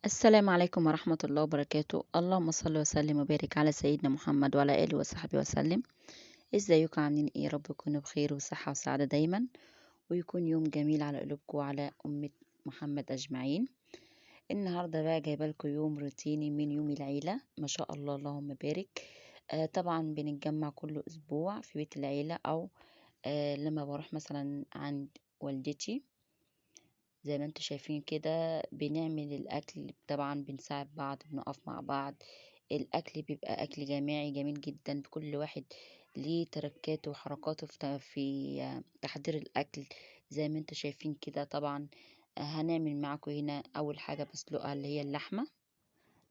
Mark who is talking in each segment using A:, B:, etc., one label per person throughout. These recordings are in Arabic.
A: السلام عليكم ورحمة الله وبركاته. اللهم صل وسلم وبارك على سيدنا محمد وعلى آله وصحبه وسلم. ازيكم عاملين ايه؟ يا رب تكونوا بخير وصحة وسعادة دايما، ويكون يوم جميل على قلوبكم وعلى أمة محمد أجمعين. النهاردة بقى جايبة لكم يوم روتيني من يوم العيلة، ما شاء الله اللهم بارك. طبعا بنتجمع كل أسبوع في بيت العيلة، أو لما بروح مثلا عند والدتي. زي ما انتوا شايفين كده بنعمل الأكل، طبعا بنساعد بعض، بنقف مع بعض. الأكل بيبقى أكل جماعي جميل جدا، بكل واحد ليه تركاته وحركاته في تحضير الأكل. زي ما انتوا شايفين كده طبعا. هنعمل معاكم هنا أول حاجة بسلقها اللي هي اللحمة.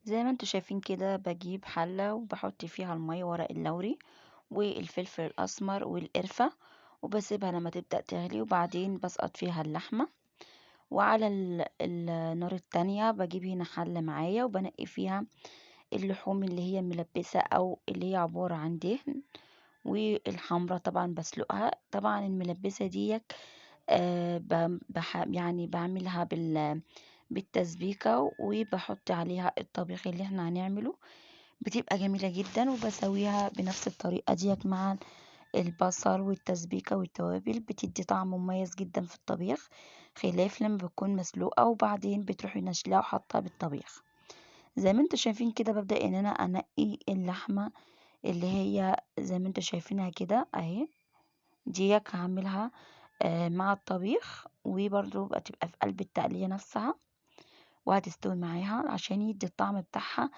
A: زي ما انتوا شايفين كده بجيب حلة وبحط فيها المية، ورق اللوري والفلفل الأسمر والقرفة، وبسيبها لما تبدأ تغلي، وبعدين بسقط فيها اللحمة. وعلى النار التانية بجيب هنا حلة معايا وبنقي فيها اللحوم اللي هي ملبسة أو اللي هي عبارة عن دهن. والحمرة طبعا بسلقها. طبعا الملبسة ديت يعني بعملها بالتسبيكة، وبحط عليها الطبيخ اللي احنا هنعمله. بتبقى جميلة جدا، وبسويها بنفس الطريقة ديت مع البصل والتسبيكة والتوابل، بتدي طعم مميز جدا في الطبيخ، خلاف لما بتكون مسلوقة وبعدين بتروحي نشلها وحطها بالطبيخ. زي ما انتوا شايفين كده ببدأ ان انا انقي اللحمة اللي هي زي ما انتوا شايفينها كده اهي. ديك هعملها مع الطبيخ، وبرضو بتبقى في قلب التقلية نفسها، وهتستوي معاها عشان يدي الطعم بتاعها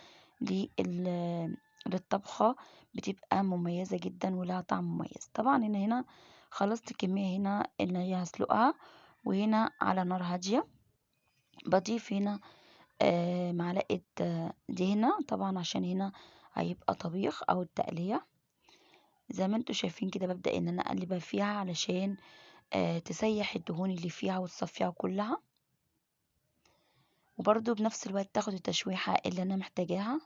A: للطبخة. بتبقى مميزة جدا ولها طعم مميز. طبعا هنا خلصت الكمية هنا اللي هي هسلقها، وهنا على نار هادية بضيف هنا معلقة دهنة، طبعا عشان هنا هيبقى طبيخ او التقلية. زي ما انتوا شايفين كده ببدأ ان انا اقلبها فيها علشان تسيح الدهون اللي فيها وتصفيها كلها، وبرضو بنفس الوقت تاخد التشويحة اللي انا محتاجاها.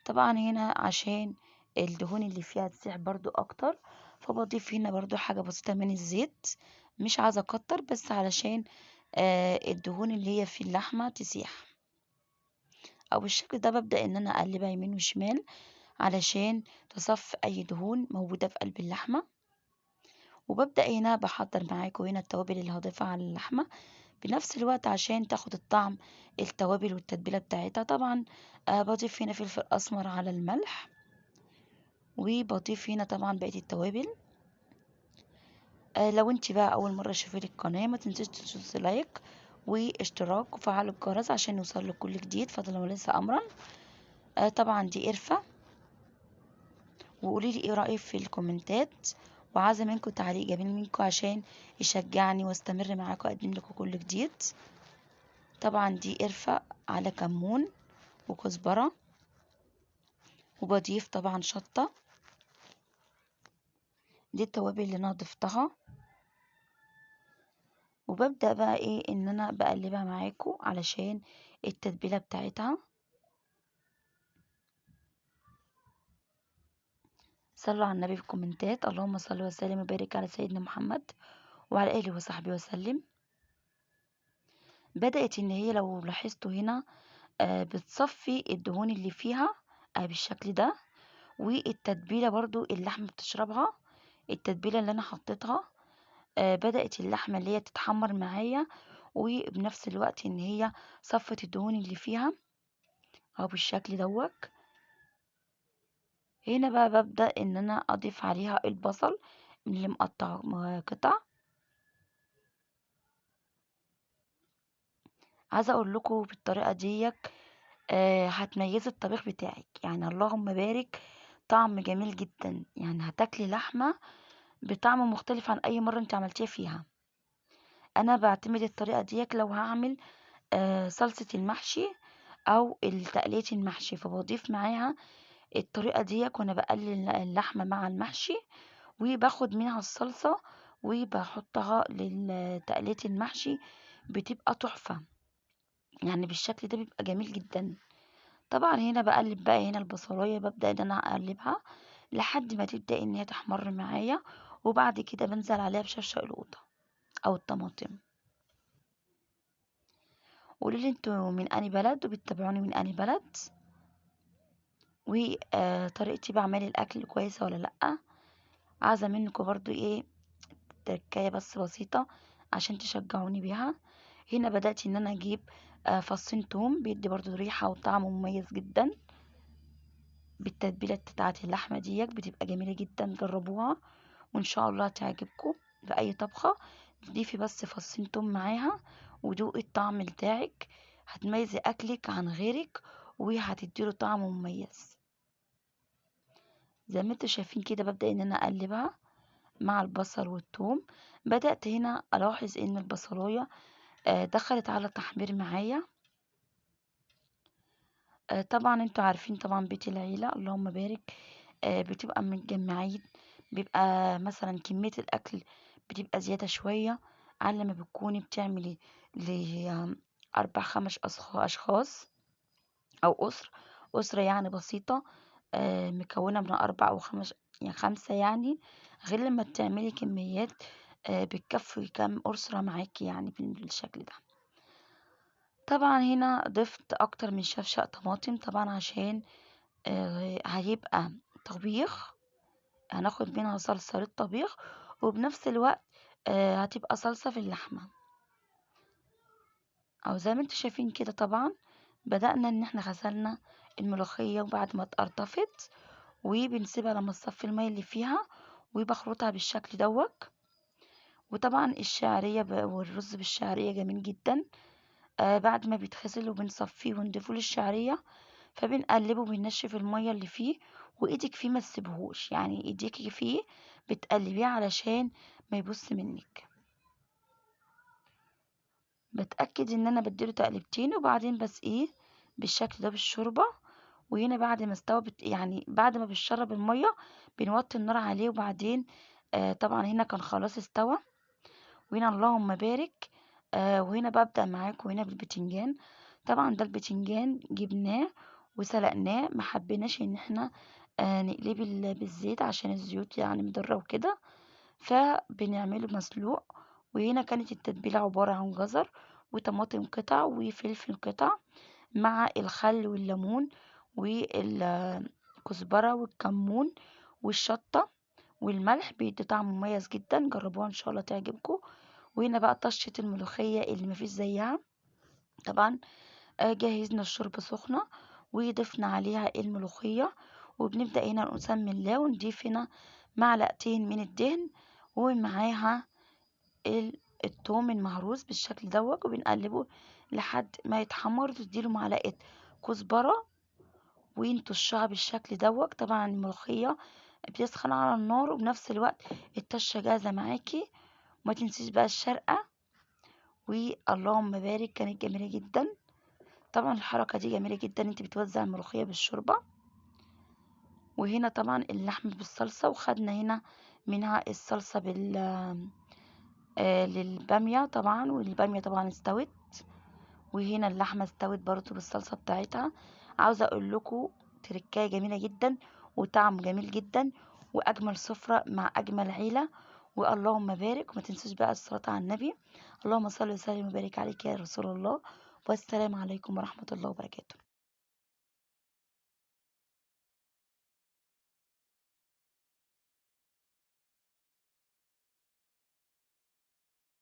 A: طبعا هنا عشان الدهون اللي فيها تسيح برضو اكتر، فبضيف هنا برضو حاجة بسيطة من الزيت. مش عايزة اكتر، بس علشان الدهون اللي هي في اللحمة تسيح. او بالشكل ده ببدأ ان انا اقلبها يمين وشمال علشان تصفي اي دهون موجودة في قلب اللحمة. وببدأ هنا بحضر معاكم هنا التوابل اللي هضيفها على اللحمة بنفس الوقت عشان تاخد الطعم، التوابل والتتبيلة بتاعتها. طبعا بضيف هنا فلفل اسمر على الملح، وبضيف هنا طبعا بقية التوابل. لو انت بقى اول مرة تشوفي القناة ما تنسيش تدوسي لايك واشتراك وفعلوا الجرس عشان يوصلك كل جديد، فضلا وليس امرا. طبعا دي قرفة، وقولي لي ايه رأيك في الكومنتات، وعايزة منكم تعليق جميل منكم عشان يشجعني واستمر معاكم اقدم لكم كل جديد. طبعا دي قرفة على كمون وكزبرة، وبضيف طبعا شطة. دي التوابل اللي انا ضفتها، وببدأ بقى ايه ان انا بقلبها معاكم علشان التتبيلة بتاعتها. صلوا على النبي في الكومنتات. اللهم صل وسلم وبارك على سيدنا محمد وعلى اله وصحبه وسلم. بدأت ان هي لو لاحظتوا هنا بتصفي الدهون اللي فيها بالشكل ده. والتتبيلة برضو اللحمة بتشربها، التتبيلة اللي انا حطيتها. بدأت اللحمة اللي هي تتحمر معايا، وبنفس الوقت ان هي صفت الدهون اللي فيها اهو بالشكل دوت. هنا بقى ببدأ ان انا اضيف عليها البصل اللي مقطع قطع. عايزة اقول لكم بالطريقة ديت هتميزي الطبيخ بتاعك، يعني اللهم بارك. طعم جميل جدا، يعني هتاكلي لحمة بطعم مختلف عن اي مرة انت عملتيها فيها. انا بعتمد الطريقة ديت لو هعمل صلصة المحشي او تقلية المحشي، فبضيف معاها الطريقة ديت وانا بقلي اللحمة مع المحشي، وباخد منها الصلصة وبحطها لتقلية المحشي. بتبقى تحفة، يعني بالشكل ده بيبقى جميل جدا. طبعا هنا بقلب بقى هنا البصلاية، ببدأ ان انا اقلبها لحد ما تبدأ ان هي تحمر معايا، وبعد كده بنزل عليها بشرشق القوطة او الطماطم. قولوا لي انتوا من انهي بلد وبتتابعوني من انهي بلد، وطريقتي بعمل الاكل كويسه ولا لا. عايزه منكم برضو ايه، تركايه بس بسيطه عشان تشجعوني بيها. هنا بدأت ان انا اجيب فصين توم، بيدي برضو ريحه وطعم مميز جدا بالتتبيله بتاعت اللحمه ديت، بتبقى جميله جدا، جربوها وان شاء الله هتعجبكم. في اي طبخه ضيفي بس فصين توم معاها ودوقي الطعم بتاعك، هتميزي اكلك عن غيرك وهتديله طعم مميز. زي ما انتوا شايفين كده ببدأ ان انا اقلبها مع البصل والثوم. بدأت هنا الاحظ ان البصلاية دخلت على تحمير معايا. طبعا انتوا عارفين طبعا بيت العيلة اللهم بارك، بتبقى متجمعين، بيبقى مثلا كمية الأكل بتبقى زيادة شوية عن لما بتكوني بتعملي لأربع خمس أشخاص أو أسرة يعني بسيطة، مكونة من أربع أو خمس، يعني خمسة يعني، غير لما تعملي كميات بتكفي كام أسرة معاكي يعني بالشكل ده. طبعا هنا ضفت أكتر من شفشق طماطم طبعا عشان هيبقى طبيخ، هناخد منها صلصة للطبيخ وبنفس الوقت هتبقى صلصة في اللحمة. او زي ما انتوا شايفين كده طبعا بدأنا ان احنا غسلنا الملوخية وبعد ما اتقرطفت وبنسيبها لما تصفي المية اللي فيها وبخرطها بالشكل دوت. وطبعا الشعرية والرز بالشعرية جميل جدا. بعد ما بيتغسل وبنصفيه ونضيفه للشعرية فبنقلبه وبننشف المية اللي فيه، وايدك فيه ما تسيبهوش، يعني ايديكي فيه بتقلبيه علشان ما يبص منك. بتأكد ان انا بديله تقلبتين وبعدين بس ايه بالشكل ده بالشوربة. وهنا بعد ما استوى يعني بعد ما بيشرب المية بنوطي النار عليه وبعدين طبعا هنا كان خلاص استوى. وهنا اللهم بارك. وهنا ببدأ معاكم هنا بالبتنجان. طبعا ده البتنجان جبناه وسلقناه، ما حبيناش ان احنا نقليه بالزيت عشان الزيوت يعني مضرة وكده، فبنعمله مسلوق. وهنا كانت التتبيلة عبارة عن جزر وطماطم قطع وفلفل قطع مع الخل والليمون والكزبرة والكمون والشطة والملح، بيدي طعم مميز جدا، جربوها ان شاء الله تعجبكم. وهنا بقى طشة الملوخية اللي مفيش زيها. طبعا جهزنا الشوربة سخنة وضفنا عليها الملوخية، وبنبدأ هنا نسمي الله ونضيف هنا معلقتين من الدهن ومعاها الثوم المهروس بالشكل دوت، وبنقلبه لحد ما يتحمر. تديله معلقة كزبرة ونطشها بالشكل دوت. طبعا الملوخية بتسخن على النار وبنفس الوقت الطشة جاهزة معاكي. وما تنسيش بقى الشرقة، واللهم بارك كانت جميلة جدا. طبعا الحركة دي جميلة جدا، انت بتوزع الملوخية بالشوربة. وهنا طبعا اللحم بالصلصة، وخدنا هنا منها الصلصة للبامية طبعا، والبامية طبعا استوت. وهنا اللحمة استوت برضو بالصلصة بتاعتها. عاوزة اقول لكم تركاية جميلة جدا وطعم جميل جدا واجمل سفرة مع اجمل عيلة. واللهم بارك. وما تنسوش بقى الصلاة على النبي. اللهم صل وسلم وبارك عليك يا رسول الله. والسلام عليكم ورحمة الله وبركاته.